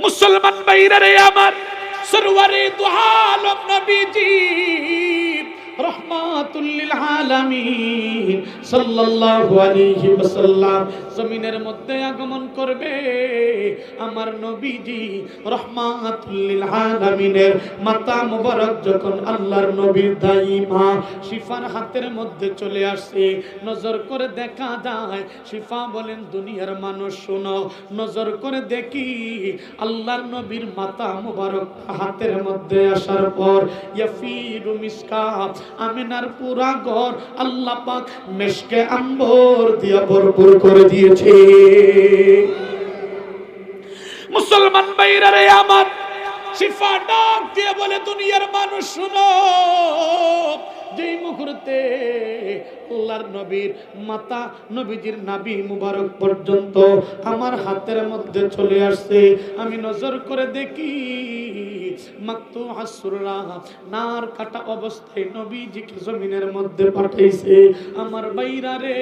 মুসলমান ভাইরা রে আমার, সরওয়ারে দু আলম নবীজি রহমাতুল লিল আলামিন সাল্লাল্লাহু আলাইহি ওয়াসাল্লাম জমিনের মধ্যে আগমন করবে। আমার নবীজি রহমাতুল লিল আলামিনের মাথা মুবারক যখন আল্লাহর নবীর দাইমা শিফার হাতের মধ্যে চলে আসে, নজর করে দেখা যায় শিফা বলেন, দুনিয়ার মানুষ শোনো, নজর করে দেখি আল্লাহর নবীর মাথা মুবারক হাতের মধ্যে আসার পর ইয়াফিরু মিসকাত, আমিনার পুরা ঘর আল্লাহ পাক মেশকে আম্বর দিয়া ভরপুর করে দিয়েছে। মুসলমান ভাইরা রে আমার, শিফা ডাক দিয়ে বলে, দুনিয়ার মানুষ শুনো, যেই মুহূর্তে আল্লাহর নবীর মাথা নবীজির নাভি মুবারক পর্যন্ত আমার হাতের মধ্যে চলে আসছে, আমি নজর করে দেখি মাকতু হাসুরা নার কাটা অবস্থায় নবীজিকে জমিনের মধ্যে পাঠাইছে। আমার ভাইরা রে,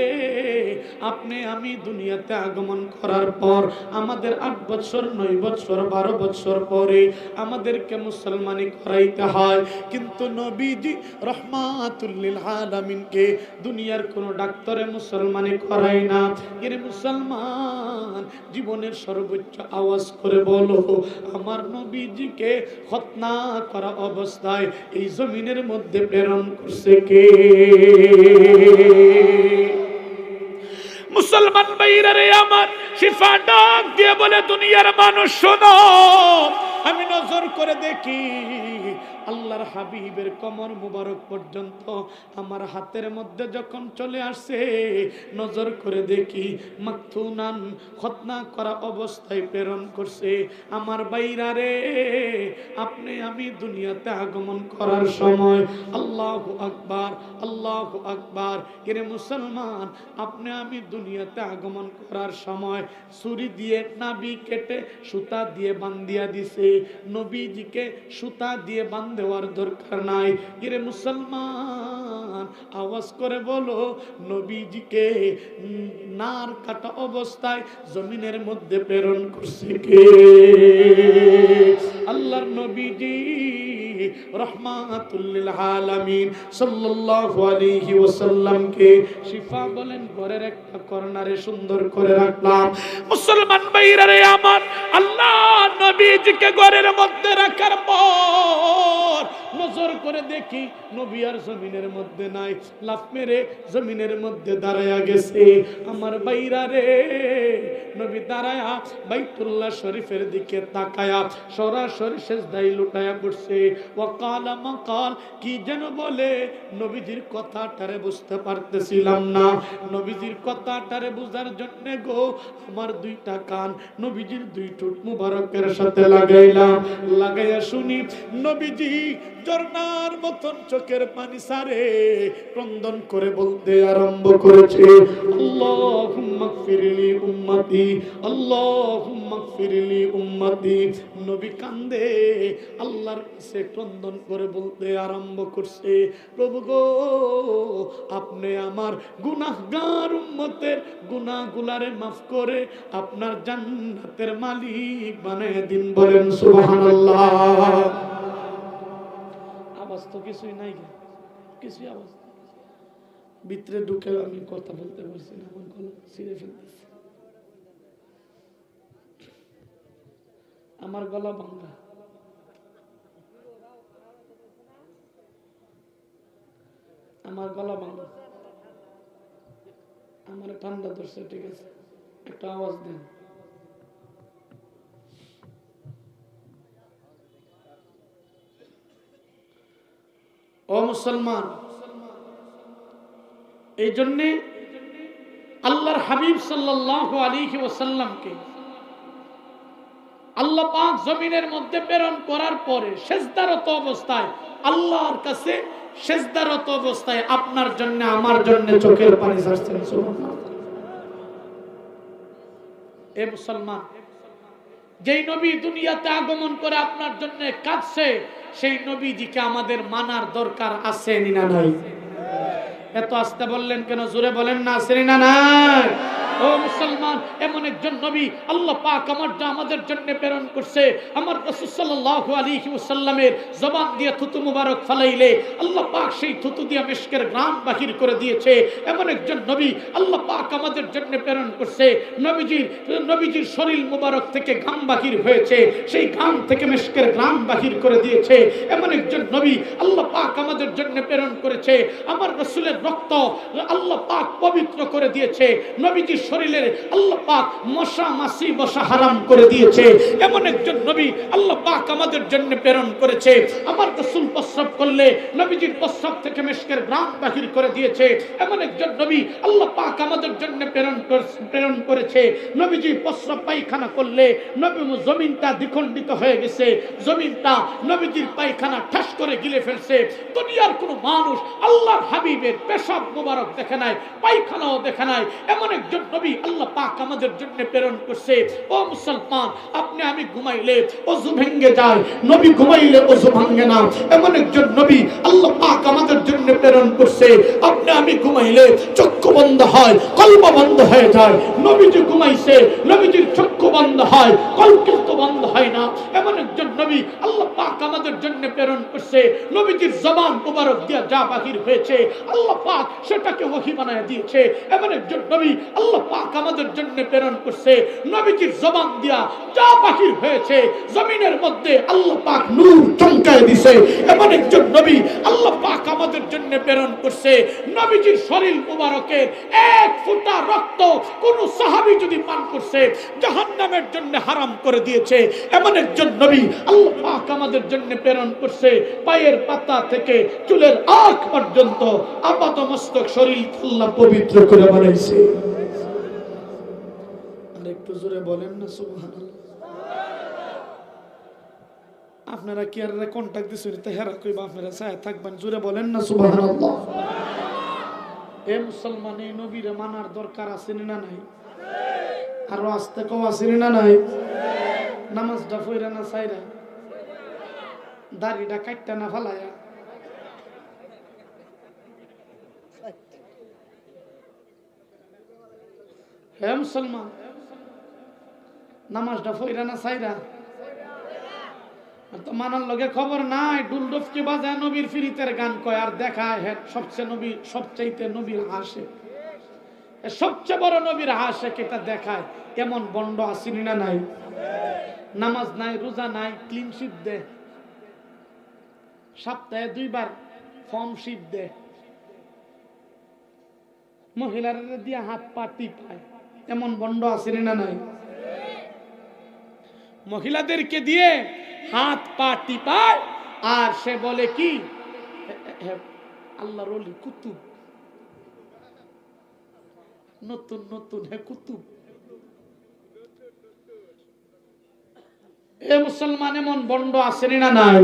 আপনি আমি দুনিয়াতে আগমন করার পর আমাদের 8 বছর 9 বছর 12 বছর পরে আমাদেরকে মুসলমানি করাইতে হয়, কিন্তু নবীজি রহমাতুল লিল আলামিনকে দুনিয়ার কোন ডাক্তারে মুসলমানি করায় না। এর মুসলমান জীবনের সর্বোচ্চ আওয়াজ করে বলো, আমার নবীজিকে খতনা করা অবস্থায় এই জমিনের মধ্যে প্রেরণ করছে কে? মুসলমান ভাইরা রে আমার, শিফা ডাক দিয়ে বলে, দুনিয়ার মানুষ শোনো, আমি নজর করে দেখি আল্লাহর হাবিবের কমর মুবারক পর্যন্ত আমার হাতের মধ্যে যখন চলে আসে, নজর করে দেখি মাকতুনান খতনা করা অবস্থায় প্রেরণ করছে। আমার ভাইরা রে, আপনি আমি দুনিয়াতে আগমন করার সময় আল্লাহু আকবার আল্লাহু আকবার, এর মুসলমান আপনি আমি দুনিয়াতে আগমন করার সময় ছুরি দিয়ে নাভি কেটে সুতা দিয়ে বান্ধিয়া দিছে, নবীজিকে সুতা দিয়ে দেওয়ার দরকার নাই। এরে মুসলমান আওয়াজ করে বলো, নবীজিকে নার কাটা অবস্থায় জমিনের মধ্যে প্রেরণ করছে কে? আল্লাহর নবীজি রহমাতুল লিল আলামিন সাল্লাল্লাহু আলাইহি ওয়াসাল্লামকে শিফা বলেন ঘরের একটা কর্নারে সুন্দর করে রাখলাম। মুসলমান ভাইরা রে আমার, আল্লাহ নবীজিকে ঘরের মধ্যে রাখার পর নজর করে দেখি নবী আর জমিনের মধ্যে নাই, লাফ মেরে জমিনের মধ্যে দাঁড়ায়া গেছে। আমার ভাইরা রে, নবী দাঁড়ায়া বাইতুল্লাহ শরীফের দিকে তাকায়া সরাসরি সিজদায় লুটায়া পড়ছে। ওয়াকালা মাকাল, কি যেন বলে, নবীজির কথাটারে বুঝতে পারতেছিলাম না। নবীজির কথাটারে বুঝার জন্য গো আমার 2টা কান নবীজির 2 ঠোঁট মুবারকের সাথে লাগাইয়া শুনি নবীজি ঝর্ণার মতন চোখের পানি সারে ক্রন্দন করে বলতে আরম্ভ করেছে, আল্লাহুম্মা গফিরলি উম্মতি আল্লাহুম্মা গফিরলি উম্মতি। নবী কান্দে আল্লাহর কাছে ক্রন্দন করে বলতে আরম্ভ করছে, প্রভু গো, আপনি আমার গুনাহগার উম্মতের গুনাহগুলারে মাফ করে আপনার জান্নাতের মালিক বানায় দিন। বলেন সুবহানাল্লাহ। আওয়াজ তো কিছুই নাই, কিছুই আওয়াজ ভিতরে ঢুকে আমি কথা বলতে পারছি না, আমার গলা ছিঁড়ে ফেলতেছে, আমার গলা ভাঙা। আমার গলা ভাঙা, আমার ঠান্ডা ধরছে, ঠিক আছে, একটা আওয়াজ দেন। ও মুসলমান, এই জন্যে আল্লাহর হাবিব সাল্লাল্লাহু আলাইহি ওয়াসাল্লামকে আল্লাহ পাক জমিনের মধ্যে প্রেরণ করার পরে সেজদারত অবস্থায় আল্লাহর কাছে সেজদারত অবস্থায় আপনার জন্য আমার জন্য চোখের পানি ঝরছেন। সুবহানাল্লাহ। এ মুসলমান, যেই নবী দুনিয়াতে আগমন করে আপনার জন্য কাঁদছে, সেই নবীজিকে আমাদের মানার দরকার আছে না নাই? এত আস্তে বললেন কেন? জোরে বলেন না, আছে না নাই? ও মুসলমান, এমন একজন নবী আল্লাহ পাক আমাদের জন্য প্রেরণ করছে। আমার রাসূল সাল্লাল্লাহু আলাইহি ওয়াসাল্লামের জবান দিয়ে থুতু মুবারক ফালাইলে আল্লাহ পাক সেই থুতু দিয়ে মিশকের ঘ্রাণ বাহির করে দিয়েছে। এমন একজন নবী আল্লাহ পাক আমাদের জন্য প্রেরণ করছে। নবীজির শরীর মুবারক থেকে ঘাম বাহির হয়েছে, সেই ঘাম থেকে মিশকের ঘ্রাণ বাহির করে দিয়েছে। এমন একজন নবী আল্লাহ পাক আমাদের জন্য প্রেরণ করেছে। আমার রাসূলের রক্ত আল্লাহ পাক পবিত্র করে দিয়েছে। নবীজির শরীরে আল্লাহ পাক মশা মাছি বসা হারাম করে দিয়েছে। এমন একজন নবী আল্লাহ পাক আমাদের জন্য প্রেরণ করেছে। আমার রাসূল প্রস্রাব করলে নবীজির প্রস্রাব থেকে মিশকের ঘ্রাণ বাহির করে দিয়েছে। এমন একজন নবী আল্লাহ পাক আমাদের জন্য প্রেরণ করেছে। নবীজি প্রস্রাব পায়খানা করলে জমিনটা দ্বিখণ্ডিত হয়ে গেছে, জমিনটা নবীজির পায়খানা ঠাস করে গিলে ফেলছে। দুনিয়ার কোনো মানুষ আল্লাহর হাবিবের পেশাব মুবারক দেখে নাই, পায়খানাও দেখে নাই। এমন একজন নবী আল্লাহ পাক আমাদের জন্য প্রেরণ করছে। ও মুসলমান, আপনি আমি ঘুমাইলে ওযু ভেঙে যায়, নবী ঘুমাইলে ওযু ভাঙে না। এমন একজন নবী আল্লাহ পাক আমাদের জন্য প্রেরণ করছে। আপনি আমি ঘুমাইলে চক্ষু বন্ধ হয়, কলব বন্ধ হয়ে যায়। নবীজি ঘুমাইছে, নবীজির চক্ষু বন্ধ হয়, কলব কিন্তু বন্ধ হয় না। এমন একজন নবী আল্লাহ পাক আমাদের জন্য প্রেরণ করছে। নবীজির জবান মুবারক দিয়ে যা বাহির হয়েছে আল্লাহ পাক সেটাকে ওহী বানায় দিয়েছে। এমন একজন নবী আল্লাহ পাক আমাদের জন্য প্রেরণ করছে। নবীজির জবান দিয়া যা বাহির হয়েছে জমিনের মধ্যে আল্লাহ পাক নূর চমকায় দিয়েছে। এমন একজন নবী আল্লাহ পাক আমাদের জন্য প্রেরণ করছে। নবীজির শরীর মুবারকের এক ফোঁটা রক্ত কোন সাহাবী যদি পান করছে জাহান্নামের জন্য হারাম করে দিয়েছে। এমন একজন নবী আল্লাহ পাক আমাদের জন্য প্রেরণ করছে। পায়ের পাতা থেকে চুলের আঁখ পর্যন্ত আপাত মস্তক শরীর আল্লাহ পবিত্র করে বানাইছে। একটু জোরে বলেন না সুবহানাল্লাহ। আপনারা কি আর কন্টাক্ট দিছেন তো হেরা কইবা আপনারা ছায়া থাকবেন, জোরে বলেন না সুবহানাল্লাহ। এ মুসলমান, এই নবীরে মানার দরকার আছে না নাই? আর আস্তে কও আছে না নাই? নামাজটা পড়া না ছাইরা, দাড়িটা কাটটা না ফালায়া, হে মুসলমান, নামাজটা পড়া না ছাইরা তো মানার লগে খবর নাই। ডুলডফকে বাজায় নবীর ফিরিতের গান কয় আর দেখায় হ্যাঁ সবচেয়ে নবী, সবচাইতে নবীর হাসে, সবচেয়ে বড় নবীর হাসে কেটা দেখায়। এমন বন্ড আসেনি না নাই? নামাজ নাই, রোজা নাই, ক্লিন শিট দে, সপ্তাহে 2 বার ফর্ম শিট দে, মহিলার দিয়া হাত পা টিপায়। এমন বন্ড আসেনি না নাই? মহিলাদেরকে দিয়ে হাত পা টিপায় আর সে বলে কি আল্লাহর ওলি কুতুব, নতুন নতুন হে কুতুব। এ মুসলমান, এমন বন্ড আসেনি না নাই?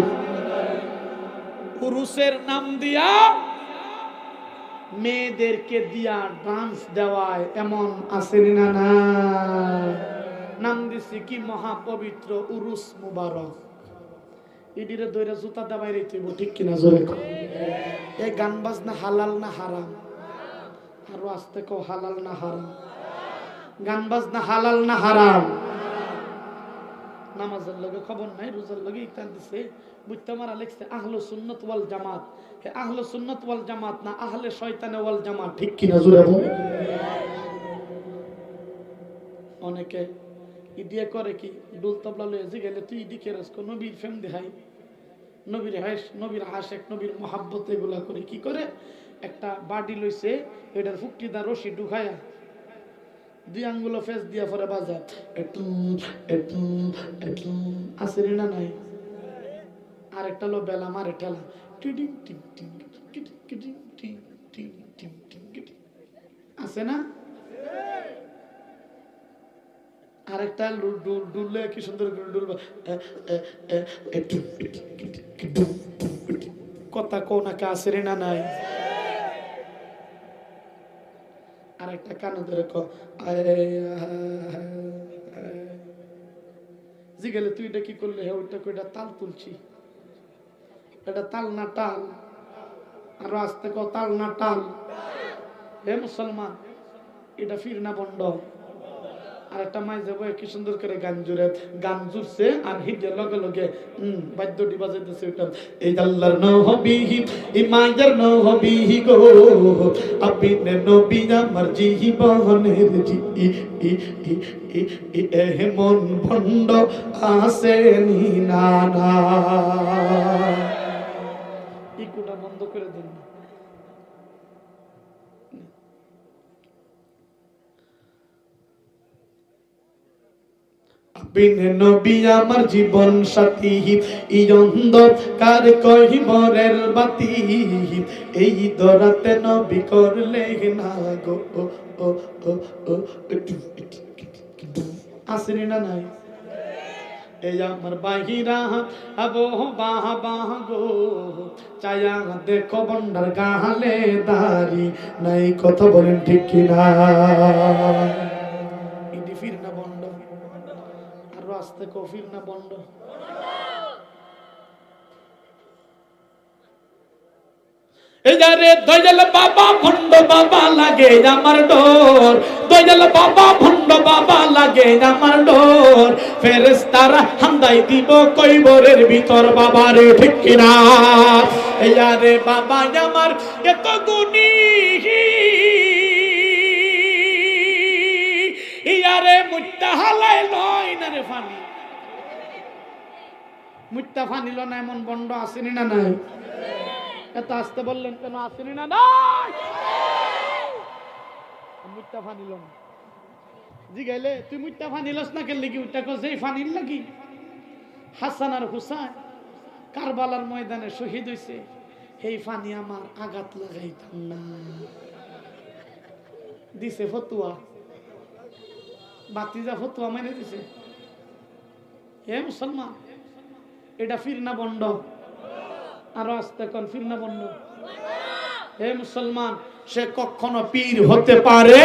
পুরুষের নাম দিয়া মেয়েদেরকে দিয়া ডান্স দেওয়ায় এমন আসেনি না নাই? নাম দিছি কি মহাপবিত্র উরুস মুবারক। ইডিরে দইরা জুতা দাবাই রেখে ঠিক কিনা জোরে কও। এই গান বাজনা হালাল না হারাম? আরো আস্তে কও, হালাল না হারাম? গান বাজনা হালাল না হারাম? নামাজের লগে খবর নাই, রোজার লগে ইতান দিছে, বুঝতে মারা লিখছে আহলে সুন্নাত ওয়াল জামাত। হে আহলে সুন্নাত ওয়াল জামাত না আহলে শয়তান ওয়াল জামাত, ঠিক কিনা জোরে বল। অনেকে ইডিয়া করে কি ডুল তবলা লয়ে যে গেলে তুই ইডি কেরাস কো নবীর ফেম দেখাই, নবীর হাস, নবীর আশিক, নবীর মোহাব্বত এগুলা করে। কি করে? একটা বাডি লইছে, এটার ফুকটিদার রশি ঢুকায়া 2 আঙ্গুল ফেস দিয়া পরে বাজা আসেনি না নাই? আর একটা লো বেলা মারে ঠেলা টিডিং টিং টিং টিং টিং টিং টিং টিং টিং আছে না? আরেকটা ডুললে কি সুন্দর করে ডুলবা, কথা কো না কে আসেনি না নাই? আরেকটা কানে ধরে কো জিগেলে তুই এটা কি করলে? হ্যাঁ ওইটা কইটা তাল তুলছি। এটা তাল না টাল? আরো আস্তে কো, তাল না টাল? হে মুসলমান, এটা ফির না বন্ড। আর একটা মাই যাবো কি সুন্দর করে গান জুড়ে, গান জুড়ছে আর হিটের লগে লগে বাদ্যটি বাজাইতেছে ওইটা। এই আল্লাহর নবী এই মায়ের নবী গো, আপনি নবী আমার জীবনের জি এমন ভণ্ড আসেনি না না। ইকুটা বন্ধ করে দিন। বিনে নবী আমার জীবন সাথী, এই অন্ধকার কহিবরের বাতি, এই দরাতে নবী করলে না গো আসেনি না নাই। এই আমার বাহিরা আবো বাহ বাহ গো, চায়া দেখো বন্ডার গালে দাড়ি নাই। কথা বলেন ঠিক কিনা? ইডি ফির না বন্ড, আর রাস্তা কফির না বন্ড। এজারে দয়াল বাবা ভণ্ড বাবা লাগে আমার ডোর, দয়াল বাবা ভণ্ড বাবা লাগে আমার ডোর। ফেরেশতারা হামদাই দিব কইবরের ভিতর বাবা রে ঠিক কিনা? এজারে বাবা আমার এত গুণী, ইয়ারে মুত্তা হালাই লয় না রে ফানি, মুত্তা ফানিল না এমন বন্ড আসেনি না নাই? এত আসতে বললেন কেন? আসেনি না নাই? মুত্তা ফানিল না জিগাইলে তুই মুত্তা ফানিলস না কেন লাগি? ওটা কো যেই ফানিল লাগি হাসান আর হুসাইন কারবালার ময়দানে শহীদ হইছে, এই ফানি আমার আঘাত লাগাইতাম না। দিছে ফতুয়া, বাতিজা ফতুয়া মেনে দিছে। হে মুসলমান, এটা ফির না বন্ড? আরো আসতে কোন ফির না বন্ড? হে মুসলমান, সে কখনো পীর হতে পারে।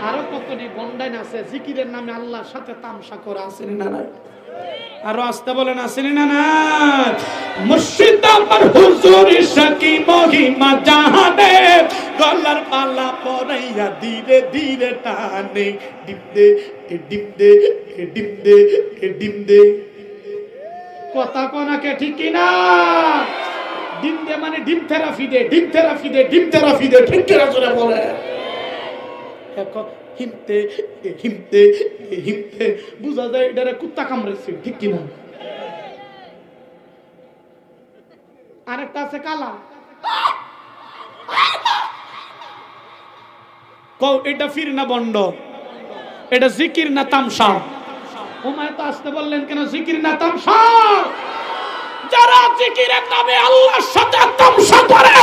আরো কতটি বন্ডাইন আছে জিকিরের নামে আল্লাহর সাথে তামসা করে আসেন না নাই? আরো আসতে বলেন আসেন না নাই? মুর্শিদ আমার হুজুর সাকি মহিমা জাহানে, গলার মালা পরাইয়া ধীরে ধীরে টানে, ডিম দে ডিম দে ডিম দে ডিম দে। কথা কোনাকে ঠিক কিনা? ডিম দে মানে ডিম থেরাপি দে, ডিম থেরাপি দে, ডিম থেরাপি দে, ঠিক কিনা জোরে বলে। এখন হিমতে হিমতে হিমতে বুঝা যায় এটারে কুত্তা কামড়াইছে, ঠিক কিনা? আরেকটা আছে কালা, কও এটা ফির না বন্ড? এটা জিকির না তামসা? ওমায় তো আসতে বললেন কেন? জিকির না তামসা? যারা জিকিরের নামে আল্লাহর সাথে তামসা করে,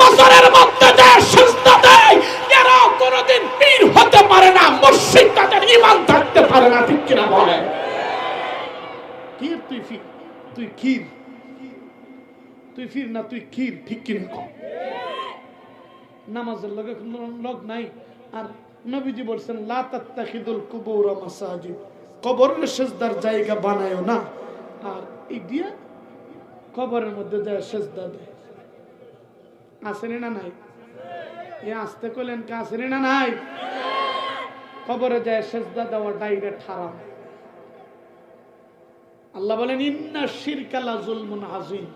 মাজারের মধ্যে যায় সিজদা দেয়, এরা কোনোদিন পীর হতে পারে না, মুর্শিদ তাদের ঈমান থাকতে পারে না, ঠিক কিনা বলে? কি তুই ফির, তুই ক্ষীর, তুই ফির না তুই ক্ষীর, ঠিক কিনা? নামাজের লগে লগ নাই। আর নবীজি বলছেন লা তাত্তাখিদুল কুবুর মাসাজিদ, কবরের সিজদার জায়গা বানায়ও না। আর এই দিয়া কবরের মধ্যে যায় সিজদা দেয়। আসেনি না নাই? এ আসতে কইলেন কে? আসেনি না নাই? কবরে যায় সিজদা দেওয়া ডাইরেক্ট হারাম। আল্লাহ বলেন ইন্না শিরকা লা যুলমুন আযীম,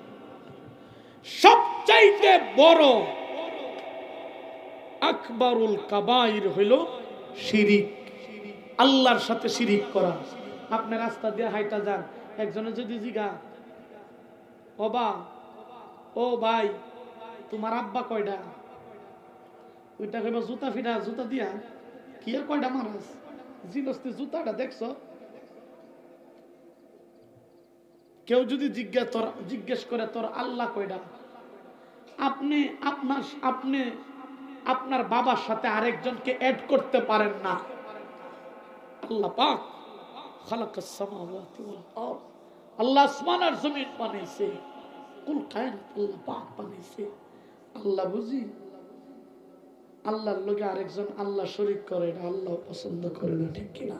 সবচাইতে বড় আকবরুল কাবাইর হইল শিরিক, আল্লাহর সাথে শিরিক করা। আপনি রাস্তা দিয়ে হাইটা যান, একজনে যদি জিগা ও ভাই তোমার আব্বা কয়টা, ওইটা কইবা জুতা ফিরা জুতা দিয়া কি আর কয়টা মারাস জিনস্তি জুতাটা দেখছো? কেউ যদি জিজ্ঞেস করে তোর আল্লাহ কয়টা, আপনি আপনার বাবার সাথে আরেকজনকে অ্যাড করতে পারেন না। আল্লাহ পাক খালাকাস সামাওয়াতি ওয়াল আরদ, আল্লাহ আসমান আর জমিন বানাইছে, কুল কায়নাত আল্লাহ পাক বানাইছে। আল্লাহ বুঝি আল্লাহর লগে আরেকজন আল্লাহ শরীক করে, এটা আল্লাহ পছন্দ করে না, ঠিক কিনা?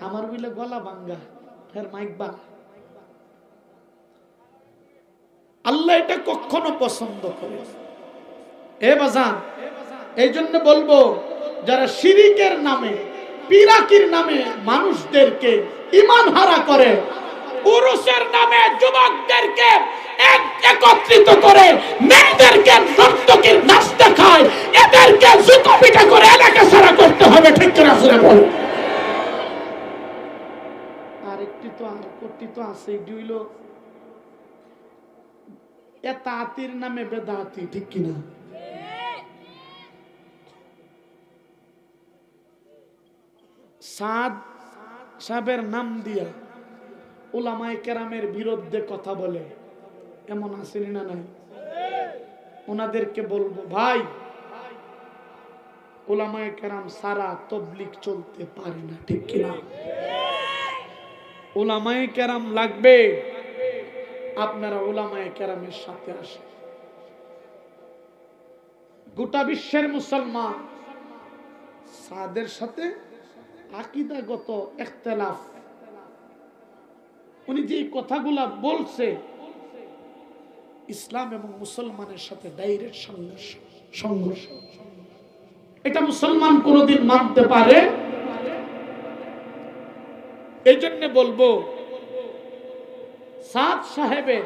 আমার বলে গলা ভাঙ্গা এর মাইক বা আল্লাহ এটা কখনো পছন্দ করে। এ বাজান, এই জন্য বলবো যারা শিরিকের নামে পিরাকির নামে মানুষদেরকে ঈমান হারা করে, উরুসের নামে যুবকদেরকে একত্রিত করে মেয়েদেরকে নর্তকীর নাচ দেখায়, এদেরকে জুতো পিটা করে এলাকা ছাড়া করতে হবে। ঠিক করে আসলে বল। আরেকটি তো আপত্তি তো আছে, এটি হইল এতাতির নামে বেদাতি। ঠিক কিনা? সাদ সাহেবের নাম দিয়া উলামায়ে কেরামের বিরুদ্ধে কথা বলে, এমন আসেনি না নাই? ওনাদেরকে বলবো, ভাই উলামায়ে কেরাম সারা তাবলীগ চলতে পারে না। ঠিক কিনা? উলামায়ে কেরাম লাগবে, আপনারা উলামায়ে কেরামের সাথে আসেন। গোটা বিশ্বের মুসলমান সাদের সাথে আকীদাগত ইখতিলাফ, উনি যে কথাগুলা বলছে ইসলাম এবং মুসলমানের সাথে ডাইরেক্ট সংঘর্ষ। এটা মুসলমান কোনদিন মানতে পারে? এই জন্য বলবো, সাদ সাহেবের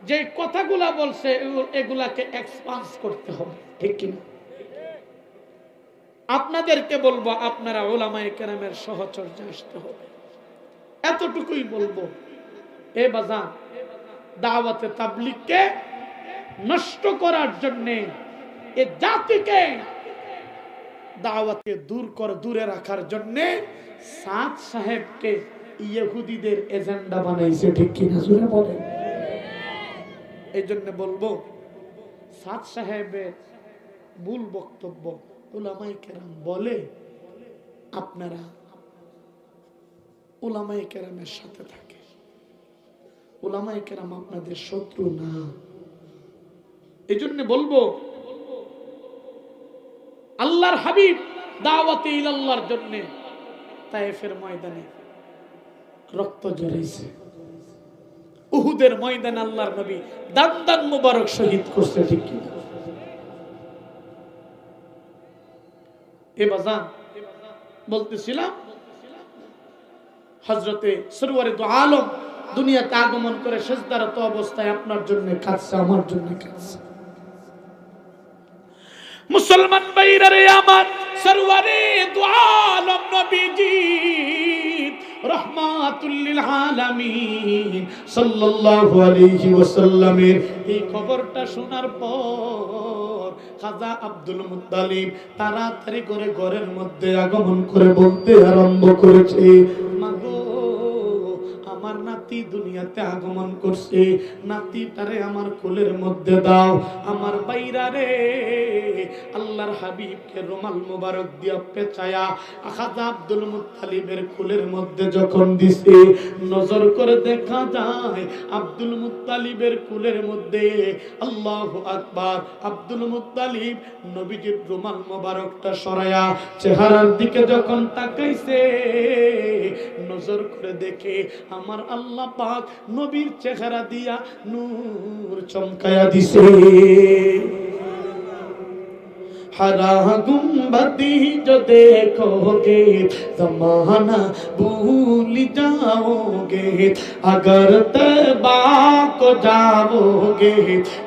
যে কথাগুলা বলছে এগুলাকে এক্সপান্স করতে হবে। ঠিক কিনা? আপনাদেরকে বলবো, আপনারা উলামায়ে কেরামের সহচর্যে আসতে হবে। এতটুকুই বলবো। এ বাজার, দাওয়াতে তাবলীগকে নষ্ট করার জন্য, এ জাতিকে দাওয়াতে দূরে রাখার জন্য সাদ সাহেবকে ইহুদিদের এজেন্ডা বানাইছে। ঠিক কিনা জোরে বলেন? এই জন্য বলবো, সাদ সাহেবের ভুল বক্তব্য উলামায়ে কেরাম বলে, আপনারা উলামায়ে কেরামের সাথে থাকে। উলামায়ে কেরাম আপনাদের শত্রু না। এই জন্য বলবো, আল্লাহর হাবিব দাওয়াতে ইলাল্লাহর জন্য তায়েফের ময়দানে রক্ত ঝরেছে, উহুদের ময়দানে আল্লাহর নবী দান মুবারক শহীদ করছে। ঠিক কি? এ বাজান বলতেছিলাম, হযরতে সরওয়ারে দু আলম দুনিয়াতে আগমন করে সিজদারত অবস্থায় আপনার জন্য কাঁদছে, আমার জন্য কাঁদছে। মুসলমান ভাইরা রে আমার, সরওয়ারে দু আলম নবীজি রাহমাতুল লিল আলামিন সাল্লাল্লাহু আলাইহি ওয়াসাল্লামের এই খবরটা শোনার পর খাজা আব্দুল মুত্তালিব তাড়াতাড়ি করে ঘরের মধ্যে আগমন করে বলতে আরম্ভ করেছে, মাগো আমার নাতি দুনিয়াতে আগমন করছে, নাতিটারে আমার কোলের মধ্যে দাও। আমার বাইরা রে আল্লাহর হাবিবকে রুমাল মুবারক দিয়া পেঁচায়া খাজা আব্দুল মুত্তালিবের কোলের মধ্যে যখন দিছে, নজর করে দেখা যায় আব্দুল মুত্তালিবের কোলের মধ্যে, আল্লাহু আকবার, আব্দুল মুত্তালিব নবীজির রুমাল মুবারকটা সরায়া চেহারার দিকে যখন তাকাইছে, নজর করে দেখে আমার আল্লাহ পাক নবীর চেহারা দিয়া নূর চমকায়া দিছে। हरा गुंबदी जो देखोगे ज़माना भूल जाओगे, अगर तैबा को जाओगे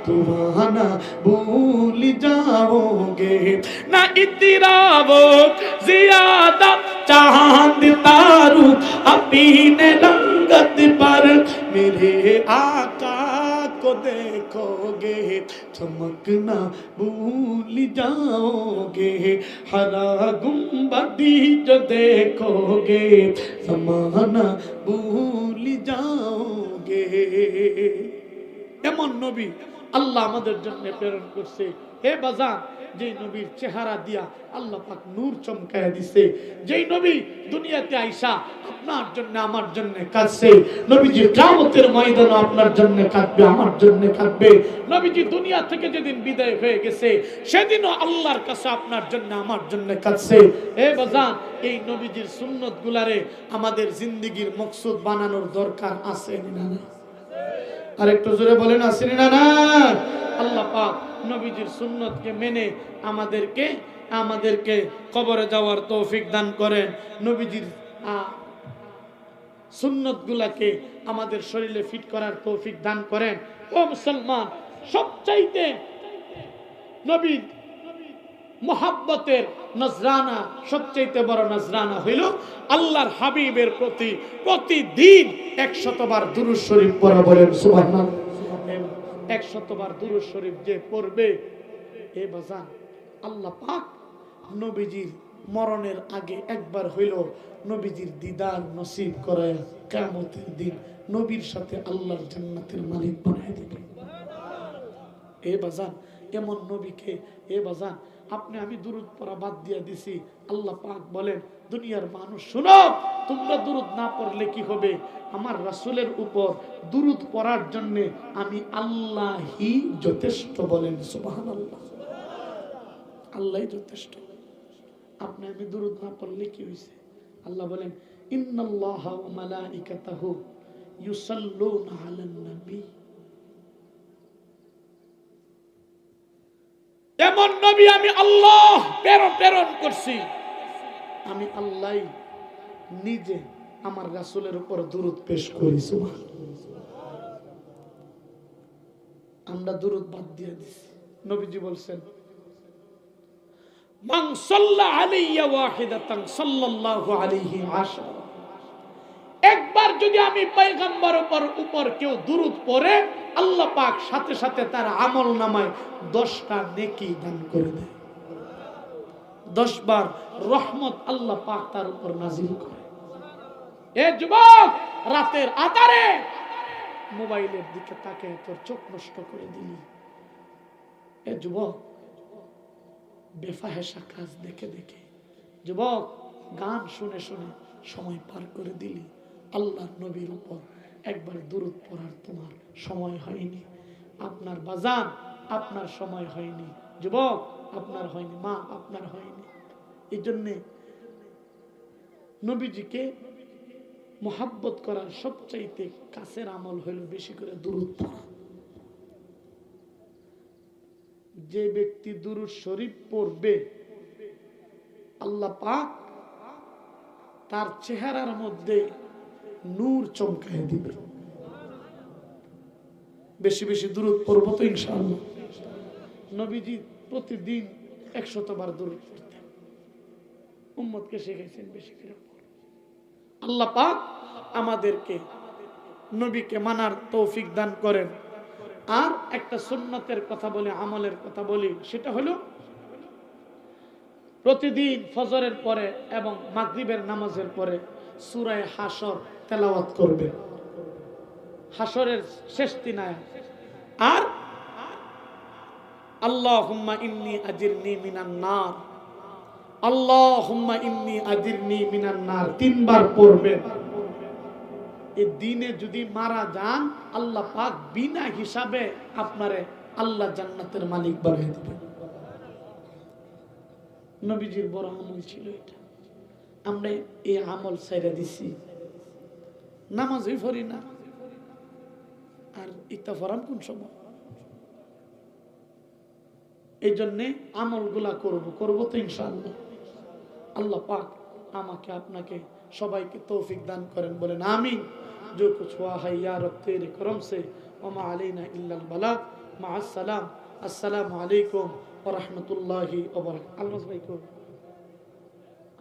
तुम्हारा भूल जाओगे। ना इतरावो ज़ियादा चांद तारू अपने रंगत पर, मेरे आका को देखोगे चमकना भूल जाओगे। हरा गुंबदी जो देखोगे ज़माना भूल जाओगे। এমন নবী আল্লাহ আমাদের জন্য প্রেরণ করছে। হে বাজান, যেই নবীর চেহারা দিয়া আল্লাহ পাক নূর চমকায়া দিছে, যেই নবী দুনিয়াতে আইসা আপনার জন্য আমার জন্য কাঁদছে, নবীজি কিয়ামতের ময়দানে আপনার জন্য কাঁদবে, আমার জন্য কাঁদবে। নবীজি দুনিয়া থেকে যেদিন বিদায় হয়ে গেছে সেদিনও আল্লাহর কাছে আপনার জন্য আমার জন্য কাঁদছে। হে বাজান, এই নবীজির সুন্নত গুলারে আমাদের জিন্দেগীর মকসুদ বানানোর দরকার আছে না? আর একটু জোরে বলেন, আছে না? আল্লাহ পাক নবীজির সুন্নতকে মেনে আমাদেরকে আমাদেরকে কবরে যাওয়ার তৌফিক দান করেন, নবীজির সুন্নত গুলাকে আমাদের শরীরে ফিট করার তৌফিক দান করেন। ও মুসলমান, সবচাইতে নবীর মোহাব্বতের নজরানা, সবচাইতে বড় নজরানা হইল আল্লাহর হাবিবের প্রতি প্রতিদিন 100 বার দুরূদ শরীফ পড়া। বলেন সুবহানাল্লাহ। 100 বার দুরূদ শরীফ যে পড়বে, এ বাজান আল্লাহ পাক নবীজির মরণের আগে একবার হইল নবীজির দিদার নসিব করায় কিয়ামতের দিন নবীর সাথে আল্লাহর জান্নাতের মালিক বানায় দিবে। এ বাজান, এমন নবীকে, এ বাজান আপনি আমি দুরূদ পড়া বাদ দিয়ে দিছি। আল্লাহ পাক বলেন, দুনিয়ার মানুষ শুনো, তোমরা দুরূদ না পড়লে কি হবে? আমার রাসূলের উপর দুরূদ পড়ার জন্য আমি আল্লাহই যথেষ্ট। বলেন সুবহানাল্লাহ। আল্লাহই যথেষ্ট। আপনি আমি দুরূদ না পড়লে কি হইছে? আল্লাহ বলেন, ইন্নাল্লাহা ওয়া মালাইকাতাহু ইউসাল্লুনা আলান নবী। এমন নবী আমি আল্লাহ প্রেরণ করছি। আমি আল্লাহ নিজে আমার রাসূলের উপর দুরূদ পেশ করি। আমরা দুরূদ বাদ দিয়ে দিছি। নবীজি বলছেন, মান সাল্লা আলাইয়া ওয়াহিদাতান সাল্লাল্লাহু আলাইহি আশারা। একবার যদি আমি পয়গম্বর উপর কেউ দুরূদ পড়ে, আল্লাহ পাক সাথে সাথে তার আমল নামায় 10টা নেকি দান করে দেয়। 10 বার রহমত আল্লাহ পাক তার উপর নাজিল করে। এ যুবক, রাতের আঁধারে মোবাইলের দিকে তাকিয়ে তোর চোখ নষ্ট করে দিলি। এ যুবক, বেফাহেশা কাজ দেখে দেখে, যুবক গান শুনে শুনে সময় পার করে দিলি। আল্লাহর নবীর উপর একবার দুরূদ পড়ার তোমার সময় হয়নি। আপনার বাজান, আপনার সময় হয়নি। যুবক, আপনার হয়নি। মা, আপনার হয়নি। এই জন্যে নবীজিকে মোহাব্বত করার সবচাইতে কাছের আমল হইল বেশি করে দুরূদ পড়া। যে ব্যক্তি দুরূদ শরীফ পড়বে, আল্লাহ পাক তার চেহারার মধ্যে নূর চমকায় দিবে। বেশি বেশি দুরূদ পড়বো তো ইনশাআল্লাহ। নবীজি প্রতিদিন 100 বার দুরূদ পড়তেন, উম্মতকে শিখাইছেন বেশি করে। আল্লাহ পাক আমাদেরকে নবীকে মানার তৌফিক দান করেন। আর একটা সুন্নতের কথা বলি, আমলের কথা বলি, সেটা হলো প্রতিদিন ফজরের পরে এবং মাগরিবের নামাজের পরে সূরা হাসর তেলাওয়াত করবে, হাসরের শেষ 3 আয়াত। আর আল্লাহুম্মা ইন্নী আজিরনি মিনান নার, আল্লাহুম্মা ইন্নী আজিরনি মিনান নার 3 বার পড়বেন। এই দিনে যদি মারা যান, আল্লাহ পাক বিনা হিসাবে আপনারে আল্লাহ জান্নাতের মালিক বানিয়ে দিবেন। নবীজির বড় আমল ছিল এটা। আমরা এই আমল ছেড়ে দিছি, নামাজই পড়ি না। আর ইতা ফরাম কোন সময়? এই জন্যে আমলগুলা করবো তো ইনশাআল্লাহ। আল্লাহ পাক আমাকে আপনাকে সবাইকে তৌফিক দান করেন। বলেন আমিন। जो कुछ हुआ है या रब तेरे करम से, वमा अलैना इल्लल बलाग। माअस्सलाम। अस्सलामु अलैकुम व रहमतुल्लाहि व बरकातहू। আলমাস ভাই কো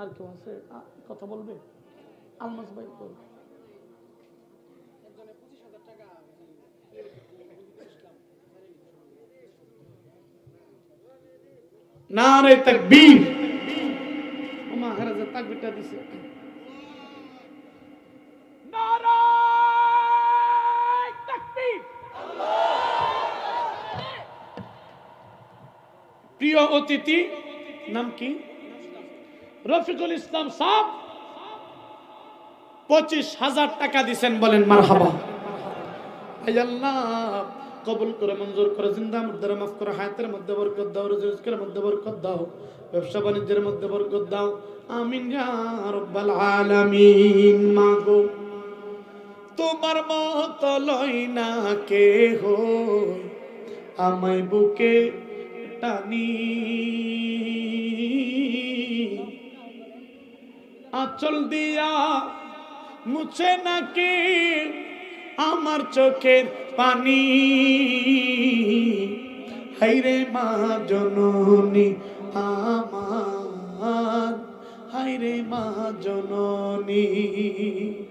আর কেউ আছে কথা বলবে? আলমাস ভাই কো একজনে 25,000 টাকা নারে তাকবীর। ওমা হারাজা তাকবীরটা দিছে। নারে তাকবীর। প্রিয় অতিথি, নাম কি? রফিকুল ইসলাম সাহেব 25,000 টাকা দিবেন। বলেন মারহাবা। আয় আল্লাহ কবুল করে, মঞ্জুর করে, জিন্দা মুর্দারে মাফ করে, হায়াতের মধ্যে বরকত দাও, রিজিকের মধ্যে বরকত দাও, ব্যবসা বাণিজ্যের মধ্যে বরকত দাও। আমিন ইয়া রাব্বাল আলামিন। মাগো তোমার মত লই না কে হই, আমায় বুকে টানি আঁচল দিয়া মুছে নাকি আমার চোখের পানি হায়রে মা জননী আমার হায়রে মা জননী।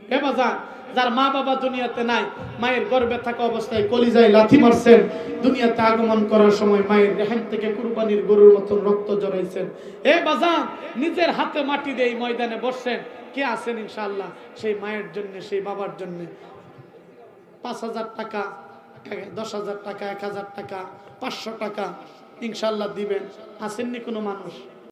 হে বাজান, যার মা বাবা দুনিয়াতে নাই, মায়ের গর্ভে থাকা অবস্থায় কলিজায় লাথি মারছেন, দুনিয়াতে আগমন করার সময় মায়ের রেহেম থেকে কুরবানির গরুর মতন রক্ত জড়াইছেন, হে বাজান নিজের হাতে মাটি দিয়ে এই ময়দানে বসছেন, কে আছেন ইনশাআল্লাহ সেই মায়ের জন্য, সেই বাবার জন্য 5,000 টাকা, 10,000 টাকা, 1,000 টাকা, 500 টাকা ইনশাআল্লাহ দিবেন? আসেননি কোনো মানুষ?